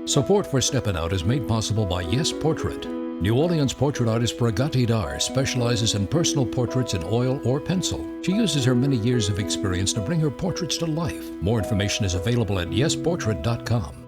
Support for Steppin Out is made possible by Yes Portrait. New Orleans portrait artist Bragati Dar specializes in personal portraits in oil or pencil. She uses her many years of experience to bring her portraits to life. More information is available at yesportrait.com.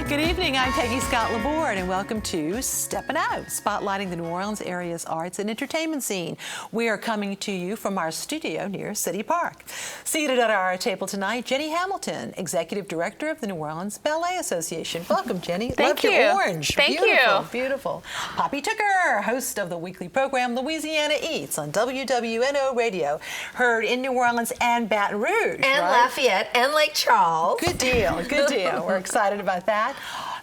Good evening, I'm Peggy Laborde, and welcome to Steppin Out, spotlighting the New Orleans area's arts and entertainment scene. We are coming to you from our studio near City Park. Seated at our table tonight, Jenny Hamilton, Executive Director of the New Orleans Ballet Association. Welcome, Jenny. Thank you. Your orange. Thank beautiful, you. Beautiful. Poppy Tucker, host of the weekly program Louisiana Eats on WWNO Radio, heard in New Orleans and Baton Rouge. And right? Lafayette and Lake Charles. Good deal, good deal. We're excited about that.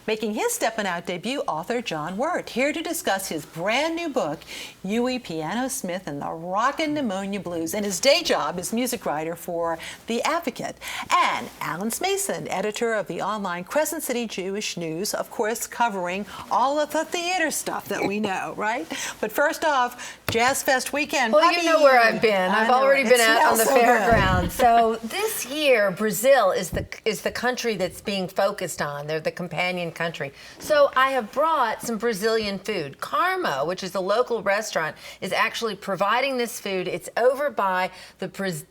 Making his Steppin Out debut, author John Wirt, here to discuss his brand new book, Huey, Piano Smith and the Rockin' Pneumonia Blues, and his day job is music writer for The Advocate. And Alan Smason, editor of the online Crescent City Jewish News, of course, covering all of the theater stuff that we know, right? But first off, Jazz Fest weekend. Well, Poppy. you know where I've been. I've already been out on the fairgrounds. So this year, Brazil is the country that's being focused on. They're the companion country. So I have brought some Brazilian food. Carmo, which is a local restaurant, is actually providing this food. It's over by the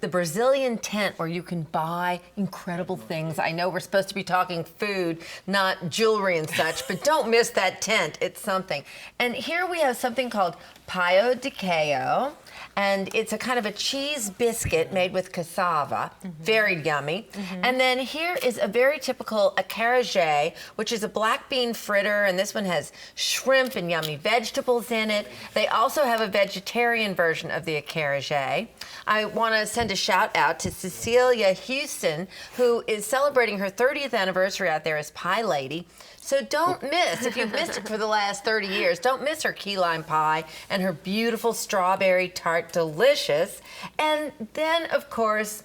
Brazilian tent where you can buy incredible things. I know we're supposed to be talking food, not jewelry and such, but don't miss that tent. It's something. And here we have something called Paio de Queijo, and it's a kind of a cheese biscuit made with cassava, very yummy. And then here is a very typical acarajé, which is a black bean fritter, and this one has shrimp and yummy vegetables in it. They also have a vegetarian version of the acarajé. I want to send a shout out to Cecilia Houston, who is celebrating her 30th anniversary out there as Pie Lady. So don't miss, if you've missed it for the last 30 years, don't miss her key lime pie and her beautiful strawberry tart, delicious. And then, of course,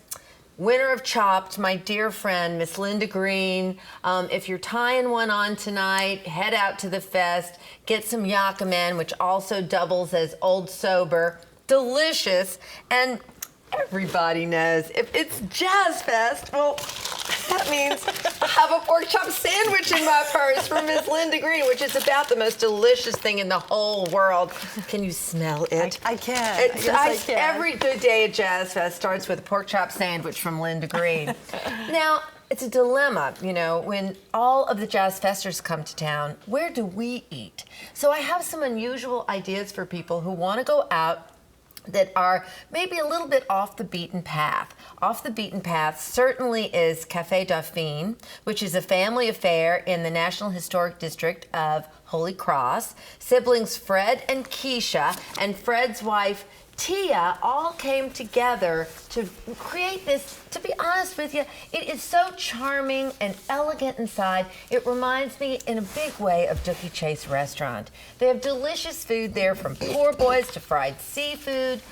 winner of Chopped, my dear friend, Miss Linda Green. If you're tying one on tonight, head out to the fest, get some Yakaman, which also doubles as Old Sober. Delicious. And everybody knows if it's Jazz Fest, well, that means I have a pork chop sandwich in my purse from Miss Linda Green, which is about the most delicious thing in the whole world. Can you smell it? I can. Yes, I can. Every good day at Jazz Fest starts with a pork chop sandwich from Linda Green. Now, it's a dilemma, you know, when all of the Jazz Festers come to town, where do we eat? So I have some unusual ideas for people who want to go out that are maybe a little bit off the beaten path. Off the beaten path certainly is Café Dauphine, which is a family affair in the National Historic District of Holy Cross. Siblings Fred and Keisha and Fred's wife Tia all came together to create this. To be honest with you, it is so charming and elegant inside. It reminds me in a big way of Dookie Chase Restaurant. They have delicious food there, from poor boys to fried seafood.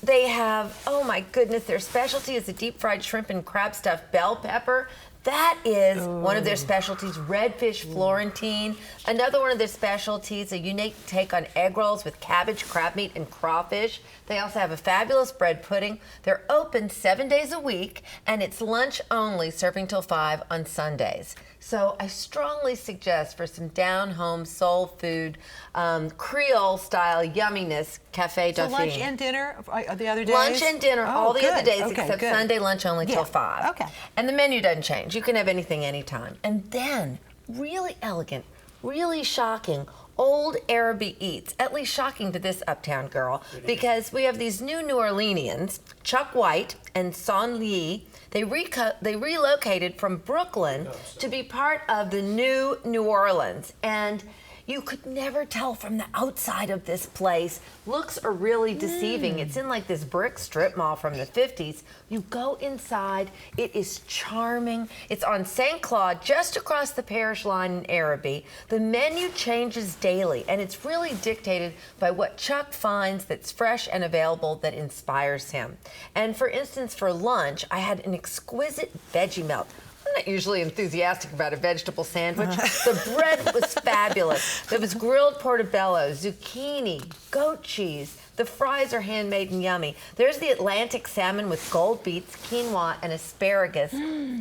They have, oh my goodness, their specialty is a deep fried shrimp and crab stuffed bell pepper. That is one of their specialties, redfish Florentine. Another one of their specialties, a unique take on egg rolls with cabbage, crab meat, and crawfish. They also have a fabulous bread pudding. They're open 7 days a week, and it's lunch only, serving till 5 on Sundays. So I strongly suggest, for some down-home soul food, Creole-style yumminess, Café Dauphine. So lunch and dinner the other days? Lunch and dinner all the other days, except good. Sunday lunch only till 5. Okay. And the menu doesn't change. You can have anything anytime. And then, really elegant, really shocking, old Araby eats, at least shocking to this uptown girl, because we have these new New Orleanians, Chuck White and Son Lee. They relocated from Brooklyn to be part of the new New Orleans. And You could never tell from the outside of this place. Looks are really deceiving. It's in like this brick strip mall from the 50s. You go inside, it is charming. It's on St. Claude, just across the parish line in Araby. The menu changes daily, and it's really dictated by what Chuck finds that's fresh and available that inspires him. And for instance, for lunch, I had an exquisite veggie melt. I'm not usually enthusiastic about a vegetable sandwich. The bread was fabulous. There was grilled portobello, zucchini, goat cheese. The fries are handmade and yummy. There's the Atlantic salmon with gold beets, quinoa, and asparagus.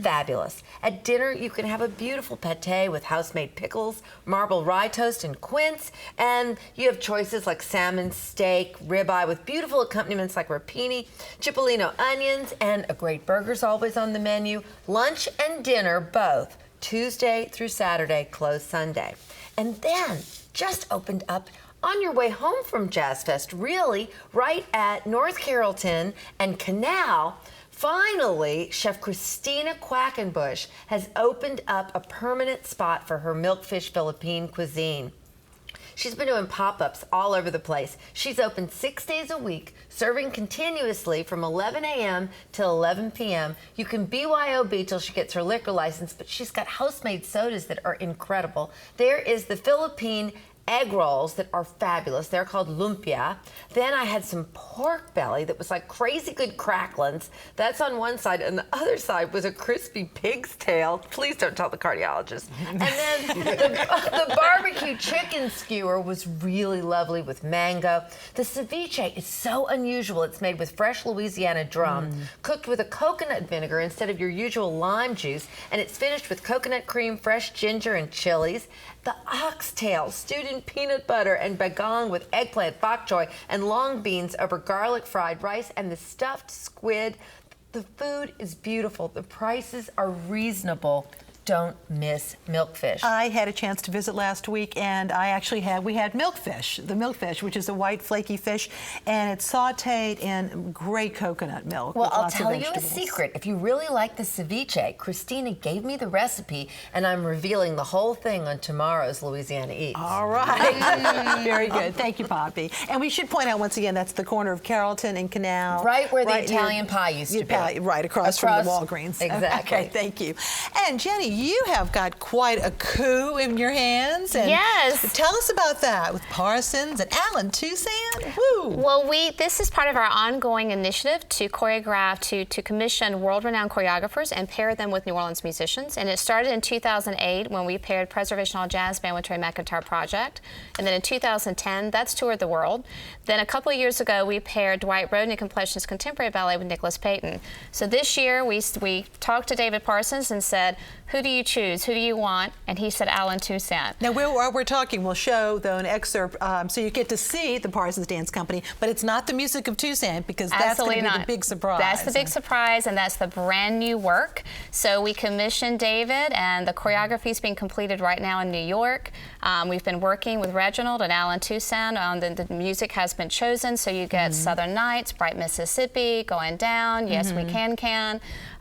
Fabulous. At dinner, you can have a beautiful pate with house-made pickles, marble rye toast, and quince. And you have choices like salmon steak, ribeye with beautiful accompaniments like rapini, cipollino onions, and a great burger's always on the menu. Lunch and dinner, both, Tuesday through Saturday, closed Sunday. And then, just opened up on your way home from Jazz Fest, really, right at North Carrollton and Canal, finally, Chef Christina Quackenbush has opened up a permanent spot for her milkfish Philippine cuisine. She's been doing pop-ups all over the place. She's open 6 days a week, serving continuously from 11 a.m. till 11 p.m. You can BYOB till she gets her liquor license, but she's got house-made sodas that are incredible. There is the Philippine egg rolls that are fabulous. They're called lumpia. Then I had some pork belly that was like crazy good cracklins. That's on one side, and the other side was a crispy pig's tail. Please don't tell the cardiologist. And then the barbecue chicken skewer was really lovely with mango. The ceviche is so unusual. It's made with fresh Louisiana drum, cooked with a coconut vinegar instead of your usual lime juice, and it's finished with coconut cream, fresh ginger, and chilies. The oxtail stewed in peanut butter and bagong with eggplant, bok choy, and long beans over garlic fried rice, and the stuffed squid. The food is beautiful. The prices are reasonable. Don't miss milkfish. I had a chance to visit last week, and we had milkfish, the milkfish, which is a white flaky fish, and it's sauteed in great coconut milk. Well, I'll tell you a secret. If you really like the ceviche, Christina gave me the recipe, and I'm revealing the whole thing on tomorrow's Louisiana Eats. All right. Very good. Thank you, Poppy. And we should point out once again, that's the corner of Carrollton and Canal. Right where the Italian pie used to be. Right across from the Walgreens. Exactly. Okay, thank you. And Jenny, you have got quite a coup in your hands. And yes. Tell us about that with Parsons and Alan Toussaint. Woo. Well, this is part of our ongoing initiative to choreograph, to commission world-renowned choreographers and pair them with New Orleans musicians. And it started in 2008 when we paired Preservation Hall Jazz Band with Trey McIntyre Project. And then in 2010, that's toured the world. Then a couple of years ago, we paired Dwight Rhoden and Completion's Contemporary Ballet with Nicholas Payton. So this year, we talked to David Parsons and said, who do you choose? Who do you want? And he said Alan Toussaint. Now, while we're talking, we'll show, though, an excerpt so you get to see the Parsons Dance Company, but it's not the music of Toussaint because that's going to be the big surprise. That's the big surprise, and that's the brand new work. So we commissioned David, and the choreography is being completed right now in New York. We've been working with Reginald and Alan Toussaint. The music has been chosen, so you get Southern Nights, Bright Mississippi, Going Down, Yes We Can.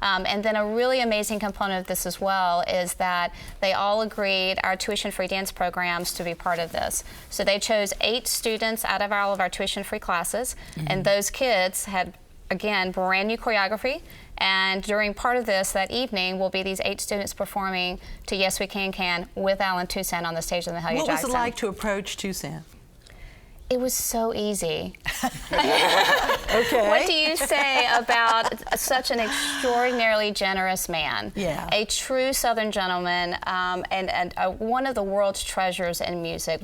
And then a really amazing component of this as well is that they all agreed, our tuition-free dance programs, to be part of this. So they chose 8 students out of all of our tuition-free classes, and those kids had, again, brand new choreography. And during part of this, that evening, will be these 8 students performing to Yes We Can with Alan Toussaint on the stage in the Helga Jackson. What was it like to approach Toussaint? It was so easy. Okay. What do you say about such an extraordinarily generous man? Yeah. A true Southern gentleman, and one of the world's treasures in music.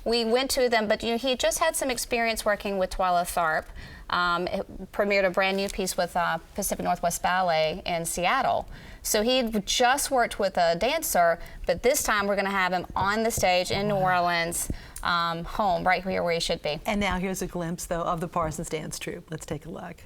We went to them, but he just had some experience working with Twyla Tharp. It premiered a brand new piece with Pacific Northwest Ballet in Seattle. So he just worked with a dancer, but this time we're going to have him on the stage in New Orleans, home, right here where he should be. And now here's a glimpse, though, of the Parsons Dance Troupe. Let's take a look.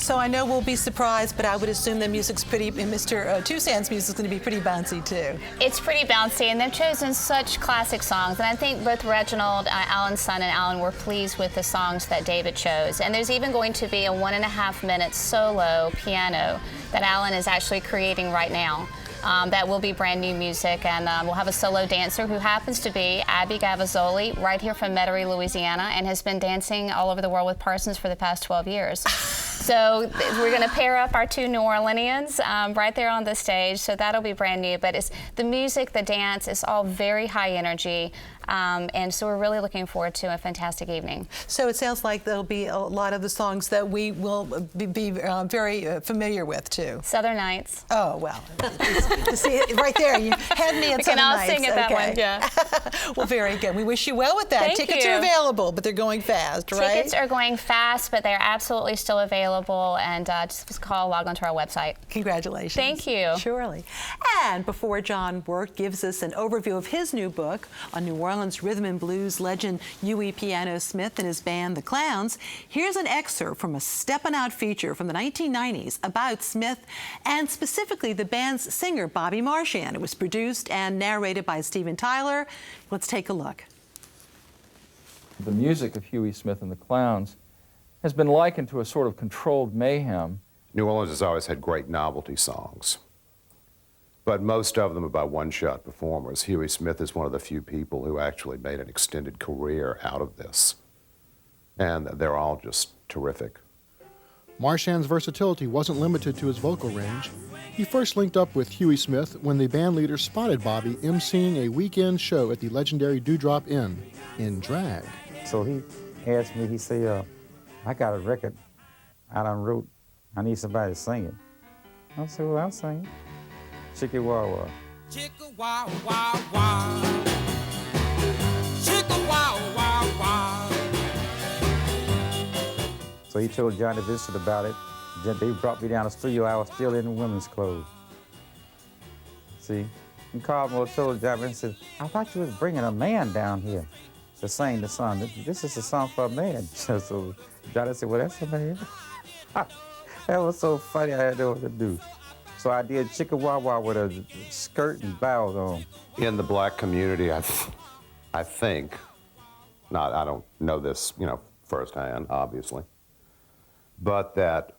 So I know we'll be surprised, but I would assume the music's pretty, Mr. Toussaint's music's going to be pretty bouncy too. It's pretty bouncy, and they've chosen such classic songs. And I think both Reginald, Alan's son, and Alan were pleased with the songs that David chose. And there's even going to be a 1.5-minute solo piano that Alan is actually creating right now. That will be brand new music, and we'll have a solo dancer who happens to be Abby Gavazzoli, right here from Metairie, Louisiana, and has been dancing all over the world with Parsons for the past 12 years. So we're going to pair up our two New Orleanians right there on the stage, so that'll be brand new. But it's the music, the dance, it's all very high energy, and so we're really looking forward to a fantastic evening. So it sounds like there'll be a lot of the songs that we will be very familiar with, too. Southern Nights. Oh, well, to see it right there, you had me at Southern Nights. We can all sing at that one, yeah. Well, very good. We wish you well with that. Thank Tickets you. are available, but they're going fast, right? Tickets are going fast, but they're absolutely still available, and just log on to our website. Congratulations. Thank you. Surely. And before John Wirt gives us an overview of his new book on New Orleans rhythm and blues legend Huey Piano Smith and his band, The Clowns, here's an excerpt from a Steppin Out feature from the 1990s about Smith and specifically the band's singer, Bobby Marchand. It was produced and narrated by Steven Tyler. Let's take a look. The music of Huey Smith and the Clowns has been likened to a sort of controlled mayhem. New Orleans has always had great novelty songs, but most of them are by one-shot performers. Huey Smith is one of the few people who actually made an extended career out of this, and they're all just terrific. Marchand's versatility wasn't limited to his vocal range. He first linked up with Huey Smith when the band leader spotted Bobby emceeing a weekend show at the legendary Dewdrop Inn in drag. So he asked me, he said, I got a record out on route. I need somebody to sing it. I said, well, I'll sing it. Chicka Wah Wah. Chicka Wah Wah Wah. Chicka Wah Wah Wah. So he told Johnny Vincent about it. They brought me down to the studio. I was still in women's clothes. See? And Carl told Johnny Vincent, I thought you was bringing a man down here to sing the song. This is a song for a man. So Johnny said, well, that's a man. That was so funny, I had no know what to do. So I did Chicka Wah Wah with a skirt and bows on. In the black community, I think, I don't know this, firsthand, obviously, but that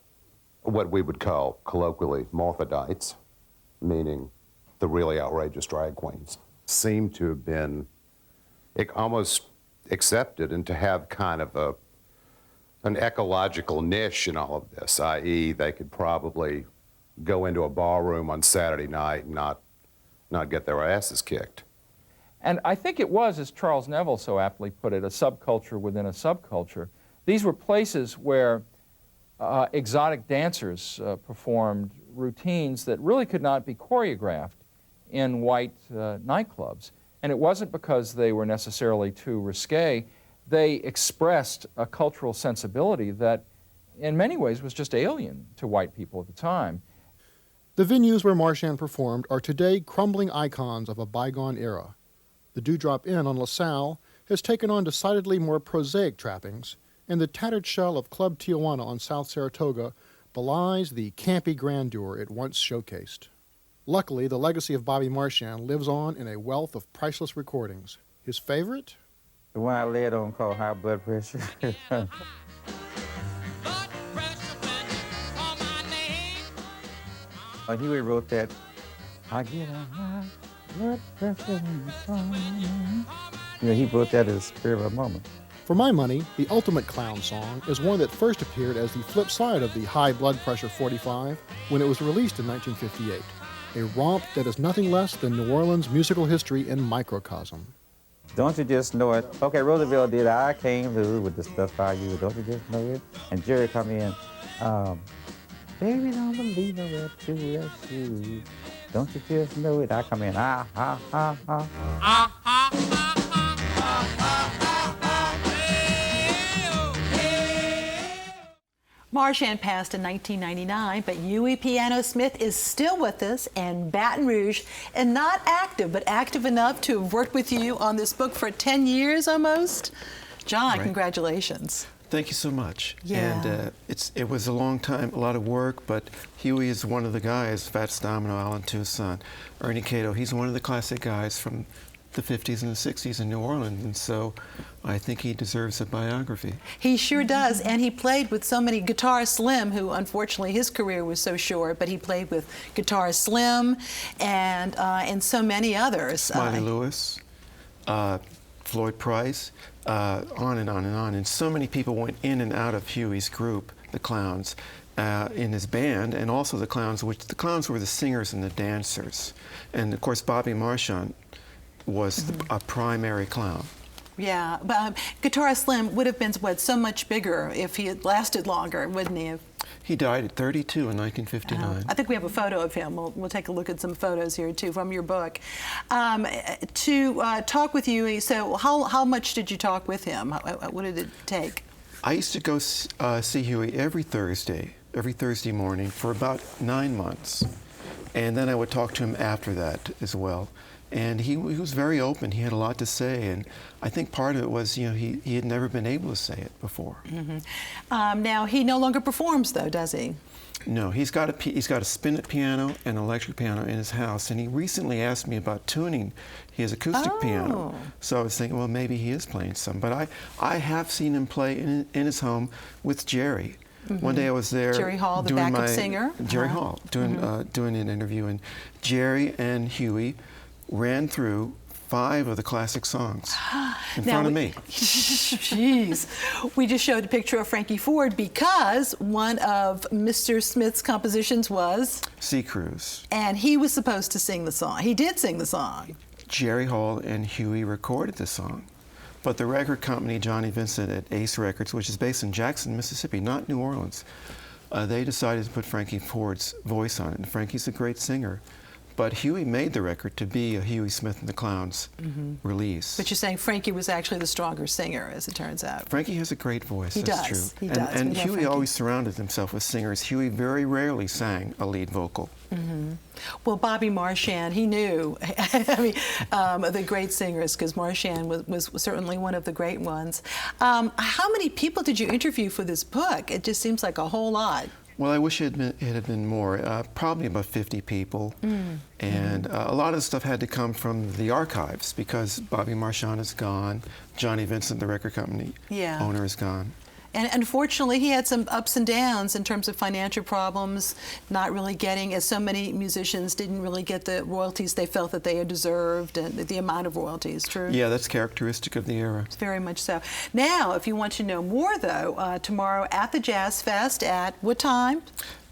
what we would call colloquially morphodites, meaning the really outrageous drag queens, seem to have been almost accepted and to have kind of an ecological niche in all of this, i.e. they could probably go into a ballroom on Saturday night and not get their asses kicked. And I think it was, as Charles Neville so aptly put it, a subculture within a subculture. These were places where exotic dancers performed routines that really could not be choreographed in white nightclubs. And it wasn't because they were necessarily too risque. They expressed a cultural sensibility that in many ways was just alien to white people at the time. The venues where Marchand performed are today crumbling icons of a bygone era. The Dewdrop Inn on LaSalle has taken on decidedly more prosaic trappings, and the tattered shell of Club Tijuana on South Saratoga belies the campy grandeur it once showcased. Luckily, the legacy of Bobby Marchand lives on in a wealth of priceless recordings. His favorite? The one I laid on called High Blood Pressure. Huey wrote that, I get a high blood pressure when you come. He wrote that as a spirit of a moment. For my money, the ultimate clown song is one that first appeared as the flip side of the High Blood Pressure 45 when it was released in 1958. A romp that is nothing less than New Orleans musical history in microcosm. Don't you just know it? Okay, Roosevelt did I Came Through with the stuff I use. Don't you just know it? And Jerry come in, baby, don't believe I wear two less shoes. Don't you just know it? I come in, ah, ha, ha, ha. Ah, ha, ha. Marchand passed in 1999, but Huey Piano Smith is still with us in Baton Rouge and not active, but active enough to have worked with you on this book for 10 years almost. John, congratulations. Thank you so much. Yeah. And it was a long time, a lot of work, but Huey is one of the guys, Fats Domino, Alan Toussaint, Ernie Cato. He's one of the classic guys from the 50s and the 60s in New Orleans, and so I think he deserves a biography. He sure does, and he played with so many. Guitar Slim, who unfortunately his career was so short, but he played with Guitar Slim and so many others. Smiley Lewis, Floyd Price, on and on and on. And so many people went in and out of Huey's group, the Clowns, in his band, and also the Clowns, which the Clowns were the singers and the dancers. And of course, Bobby Marchand was a primary clown. Yeah, but Guitar Slim would have been, what, so much bigger if he had lasted longer, wouldn't he have? He died at 32 in 1959. I think we have a photo of him. We'll take a look at some photos here, too, from your book. To talk with you, so how much did you talk with him? What did it take? I used to go see Huey every Thursday morning for about 9 months. And then I would talk to him after that as well. And he was very open. He had a lot to say, and I think part of it was, you know, he had never been able to say it before. Now he no longer performs, though, does he? No, he's got a spinet piano and an electric piano in his house, and he recently asked me about tuning his acoustic piano. So I was thinking, well, maybe he is playing some. But I have seen him play in his home with Jerry. One day I was there. Jerry Hall, the backup singer. Jerry Hall, doing an interview, and Jerry and Huey ran through 5 of the classic songs in front of me. Jeez. We just showed a picture of Frankie Ford because one of Mr. Smith's compositions was Sea Cruise. And he was supposed to sing the song. He did sing the song. Jerry Hall and Huey recorded the song. But the record company, Johnny Vincent at Ace Records, which is based in Jackson, Mississippi, not New Orleans, they decided to put Frankie Ford's voice on it. And Frankie's a great singer. But Huey made the record to be a Huey Smith and the Clowns release. But you're saying Frankie was actually the stronger singer, as it turns out. Frankie has a great voice, does. that's true. He does. And Huey always surrounded himself with singers. Huey very rarely sang a lead vocal. Well, Bobby Marchand, he knew the great singers, because Marchand was certainly one of the great ones. How many people did you interview for this book? It just seems like a whole lot. Well, I wish it had been more, probably about 50 people. And a lot of the stuff had to come from the archives because Bobby Marchand is gone, Johnny Vincent, the record company owner, is gone. And unfortunately, he had some ups and downs in terms of financial problems, not really getting, as so many musicians didn't really get the royalties they felt that they had deserved, and the amount of royalties, true? Yeah, that's characteristic of the era. Very much so. Now, if you want to know more, though, tomorrow at the Jazz Fest at what time?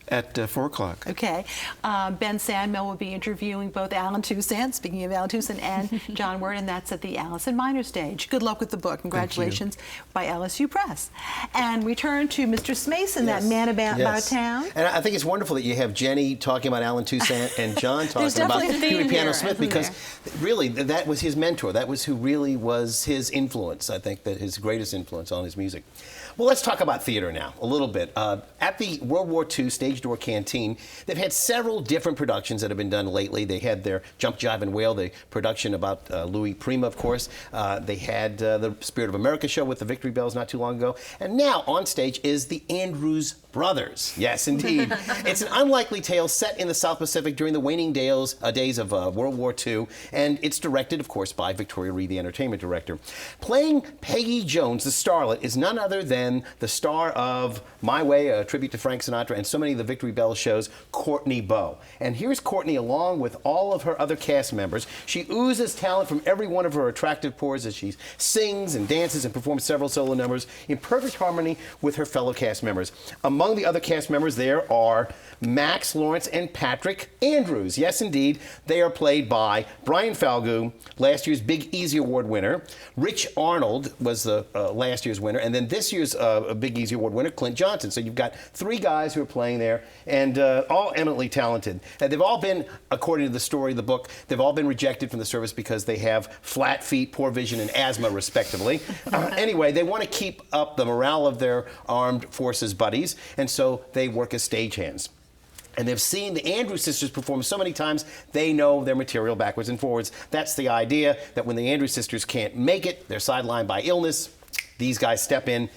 At 4 o'clock. Okay. Ben Sandmill will be interviewing both Alan Toussaint, speaking of Alan Toussaint, and John Wirt, and that's at the Allison Minor Stage. Good luck with the book. Congratulations by LSU Press. And we turn to Mr. Smason, that man about town. And I think it's wonderful that you have Jenny talking about Alan Toussaint and John talking about Huey Piano Smith, because really that was his mentor. That was who really was his influence, I think, that his greatest influence on his music. Well, let's talk about theater now, a little bit. At the World War II Stage Door Canteen, they've had several different productions that have been done lately. They had their Jump, Jive, and Wail, the production about Louis Prima, of course. They had the Spirit of America show with the Victory Bells not too long ago. And now on stage is the Andrews Brothers. Yes, indeed. It's an unlikely tale set in the South Pacific during the waning days of World War II, and it's directed, of course, by Victoria Reed, the entertainment director. Playing Peggy Jones, the starlet, is none other than the star of My Way, a tribute to Frank Sinatra, and so many of the Victory Bell shows, Courtney Bowe. And here's Courtney along with all of her other cast members. She oozes talent from every one of her attractive pores as she sings and dances and performs several solo numbers in perfect harmony with her fellow cast members. Among the other cast members there are Max Lawrence and Patrick Andrews. Yes, indeed. They are played by Brian Falgout, last year's Big Easy Award winner. Rich Arnold was the last year's winner. And then this year's Big Easy Award winner, Clint Johnson. So you've got 3 guys who are playing there, and all eminently talented. They've all been, according to the story of the book, they've all been rejected from the service because they have flat feet, poor vision, and asthma, respectively. Anyway, they want to keep up the morale of their armed forces buddies, and so they work as stagehands. And they've seen the Andrews sisters perform so many times, they know their material backwards and forwards. That's the idea, that when the Andrews sisters can't make it, they're sidelined by illness, these guys step in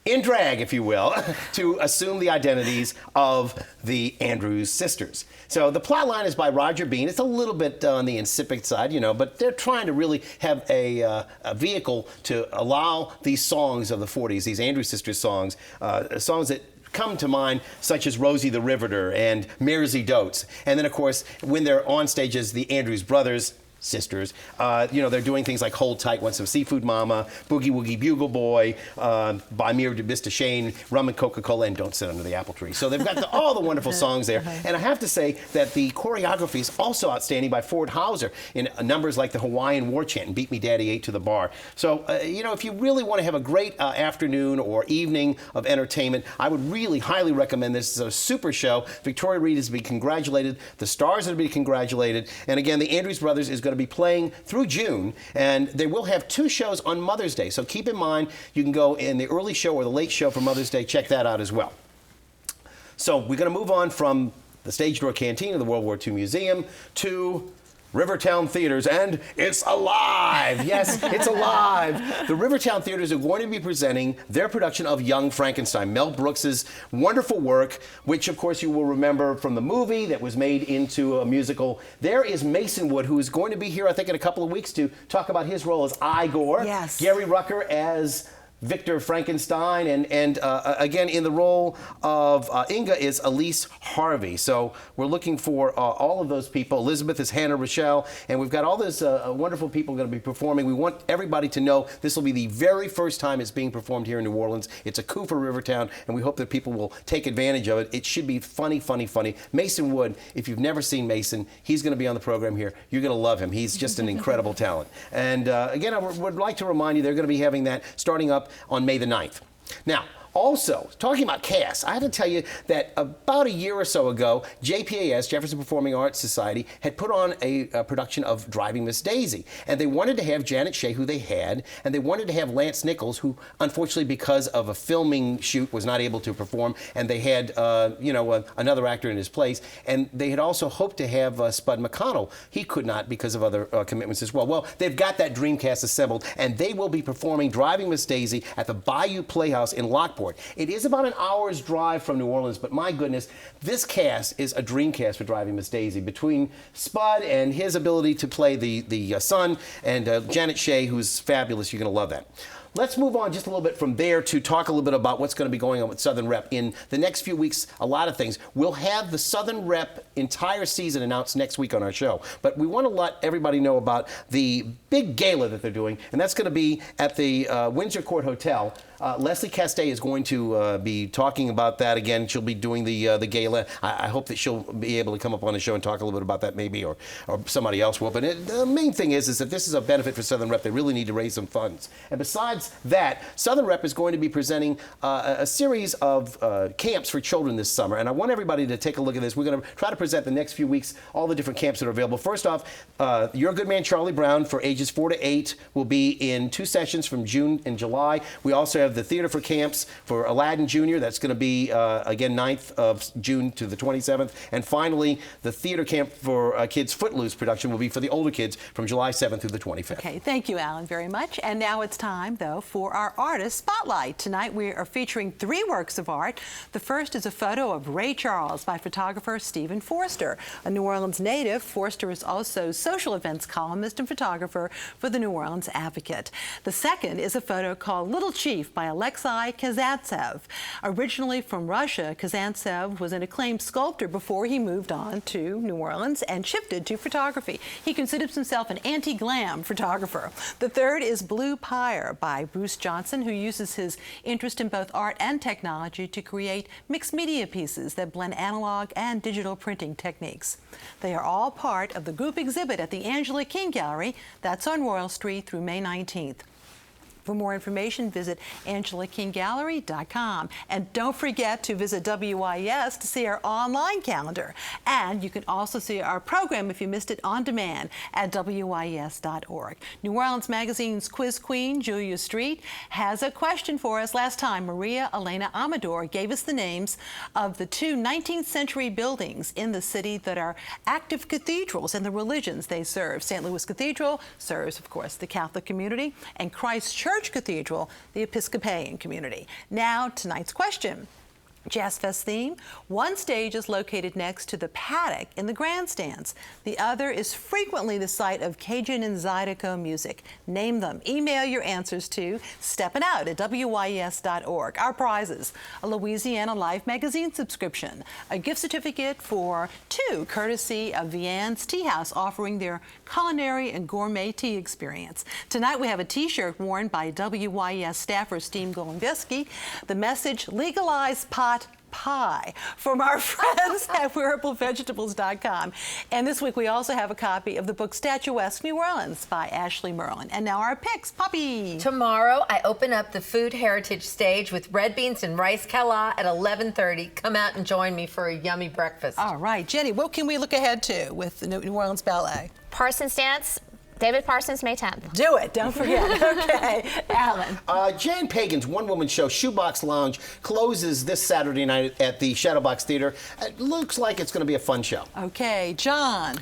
in drag, if you will, to assume the identities of the Andrews sisters. So the plot line is by Roger Bean. It's a little bit on the insipid side, you know, but they're trying to really have a vehicle to allow these songs of the 40s, these Andrews sisters songs, songs that come to mind, such as Rosie the Riveter and Mersey Dotes. And then, of course, when they're on stage as the Andrews brothers, sisters, you know, they're doing things like Hold Tight, Want Some Seafood Mama, Boogie Woogie Bugle Boy, By Me or Mr. Shane, Rum and Coca-Cola, and Don't Sit Under the Apple Tree. So they've got all the wonderful songs there. And I have to say that the choreography is also outstanding by Ford Hauser in numbers like the Hawaiian War Chant and Beat Me Daddy 8 to the Bar. So, you know, if you really want to have a great afternoon or evening of entertainment, I would really highly recommend this. It's a super show. Victoria Reed is to be congratulated. The stars are to be congratulated. And again, the Andrews Brothers is going to be playing through June, and they will have 2 shows on Mother's Day. So keep in mind, you can go in the early show or the late show for Mother's Day. Check that out as well. So we're going to move on from the Stage Door Canteen of the World War II Museum to Rivertown Theaters, and it's alive. Yes, it's alive. The Rivertown Theaters are going to be presenting their production of Young Frankenstein, Mel Brooks's wonderful work, which of course you will remember from the movie that was made into a musical. There is Mason Wood, who is going to be here, I think, in a couple of weeks to talk about his role as Igor. Yes. Gary Rucker as Victor Frankenstein, and again in the role of Inga is Elise Harvey. So we're looking for all of those people. Elizabeth is Hannah Rochelle, and we've got all those wonderful people going to be performing. We want everybody to know this will be the very first time it's being performed here in New Orleans. It's a coup for Rivertown, and we hope that people will take advantage of it. It should be funny, funny, funny. Mason Wood, if you've never seen Mason, he's going to be on the program here. You're going to love him. He's just an incredible talent. And again, I would like to remind you they're going to be having that starting up on May the 9th. Now, also, talking about cast, I have to tell you that about a year or so ago, JPAS, Jefferson Performing Arts Society, had put on a production of Driving Miss Daisy. And they wanted to have Janet Shea, who they had, and they wanted to have Lance Nichols, who unfortunately because of a filming shoot was not able to perform, and they had, you know, another actor in his place. And they had also hoped to have Spud McConnell. He could not because of other commitments as well. Well, they've got that dream cast assembled, and they will be performing Driving Miss Daisy at the Bayou Playhouse in Lockport. It is about an hour's drive from New Orleans, but my goodness, this cast is a dream cast for Driving Miss Daisy. Between Spud and his ability to play the son, and Janet Shea, who's fabulous, you're going to love that. Let's move on just a little bit from there to talk a little bit about what's going to be going on with Southern Rep. In the next few weeks, a lot of things. We'll have the Southern Rep entire season announced next week on our show. But we want to let everybody know about the big gala that they're doing, and that's going to be at the Windsor Court Hotel. Leslie Castay is going to be talking about that again. She'll be doing the gala. I hope that she'll be able to come up on the show and talk a little bit about that maybe, or somebody else will. But the main thing is that this is a benefit for Southern Rep. They really need to raise some funds. And besides that, Southern Rep is going to be presenting a series of camps for children this summer. And I want everybody to take a look at this. We're going to try to present the next few weeks all the different camps that are available. First off, Your Good Man Charlie Brown for ages 4 to 8 will be in 2 sessions from June and July. We also have the Theater for Camps for Aladdin Jr. That's going to be, again, 9th of June to the 27th. And finally, the Theater Camp for Kids Footloose production will be for the older kids from July 7th through the 25th. Okay, thank you, Alan, very much. And now it's time, though, for our Artist Spotlight. Tonight we are featuring 3 works of art. The first is a photo of Ray Charles by photographer Stephen Forster. A New Orleans native, Forster is also social events columnist and photographer for the New Orleans Advocate. The second is a photo called Little Chief by Alexei Kazantsev. Originally from Russia, Kazantsev was an acclaimed sculptor before he moved on to New Orleans and shifted to photography. He considers himself an anti-glam photographer. The third is Blue Pyre by Bruce Johnson, who uses his interest in both art and technology to create mixed media pieces that blend analog and digital printing techniques. They are all part of the group exhibit at the Angela King Gallery. That's on Royal Street through May 19th. For more information, visit AngelaKingGallery.com. And don't forget to visit WYES to see our online calendar. And you can also see our program, if you missed it, on demand at WYES.org. New Orleans Magazine's quiz queen, Julia Street, has a question for us. Last time, Maria Elena Amador gave us the names of the 2 19th century buildings in the city that are active cathedrals and the religions they serve. St. Louis Cathedral serves, of course, the Catholic community, and Christ Church Church Cathedral, the Episcopalian community. Now, tonight's question. Jazz Fest theme. One stage is located next to the paddock in the grandstands. The other is frequently the site of Cajun and Zydeco music. Name them. Email your answers to steppinout@wyes.org. Our prizes: a Louisiana Life magazine subscription, a gift certificate for 2 courtesy of Vianne's Tea House, offering their culinary and gourmet tea experience. Tonight we have a t-shirt worn by WYES staffer Steve Golembiski. The message: legalize pot pie, from our friends at wearablevegetables.com. And this week we also have a copy of the book Statuesque New Orleans by Ashley Merlin. And now our picks. Poppy. Tomorrow I open up the Food Heritage stage with red beans and rice cala at 11:30. Come out and join me for a yummy breakfast. All right, Jenny, what can we look ahead to with the New Orleans Ballet? Parsons Dance, David Parsons, May 10th. Do it, don't forget. Okay, Alan. Jan Pagan's one-woman show, Shoebox Lounge, closes this Saturday night at the Shadowbox Theater. It looks like it's going to be a fun show. Okay, John.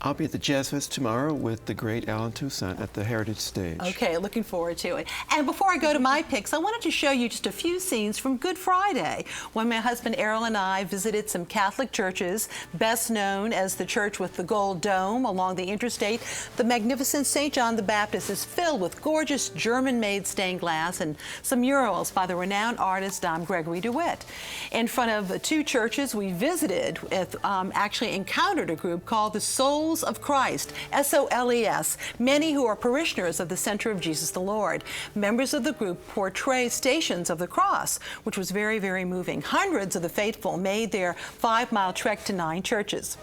I'll be at the Jazz Fest tomorrow with the great Alan Toussaint at the Heritage Stage. Okay, looking forward to it. And before I go to my picks, I wanted to show you just a few scenes from Good Friday, when my husband Errol and I visited some Catholic churches, best known as the church with the gold dome along the interstate. The magnificent St. John the Baptist is filled with gorgeous German-made stained glass and some murals by the renowned artist Dom Gregory DeWitt. In front of the 2 churches we visited, actually encountered a group called the Souls of Christ, SOLES, many who are parishioners of the Center of Jesus the Lord. Members of the group portray Stations of the Cross, which was very, very moving. Hundreds of the faithful made their 5-mile trek to 9 churches.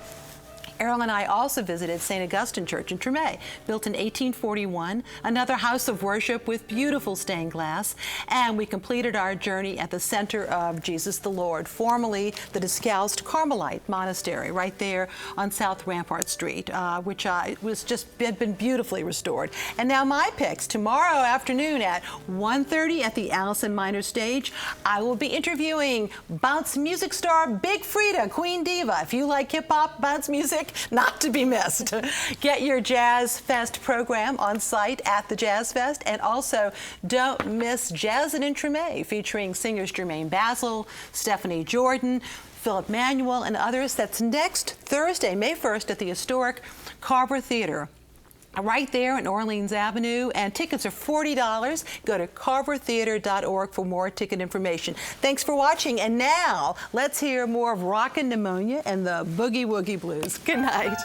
Errol and I also visited St. Augustine Church in Tremé, built in 1841, another house of worship with beautiful stained glass, and we completed our journey at the Center of Jesus the Lord, formerly the Discalced Carmelite Monastery, right there on South Rampart Street, which was just had been beautifully restored. And now my picks. Tomorrow afternoon at 1:30 at the Allison Minor Stage, I will be interviewing bounce music star Big Frida, Queen Diva. If you like hip-hop bounce music, not to be missed. Get your Jazz Fest program on site at the Jazz Fest, and also don't miss Jazzin' in Tremé, featuring singers Jermaine Basil, Stephanie Jordan, Philip Manuel, and others. That's next Thursday, May 1st at the historic Carver Theater, right there on Orleans Avenue, and tickets are $40. Go to carvertheater.org for more ticket information. Thanks for watching, and now let's hear more of Rockin' Pneumonia and the Boogie Woogie Blues. Good night.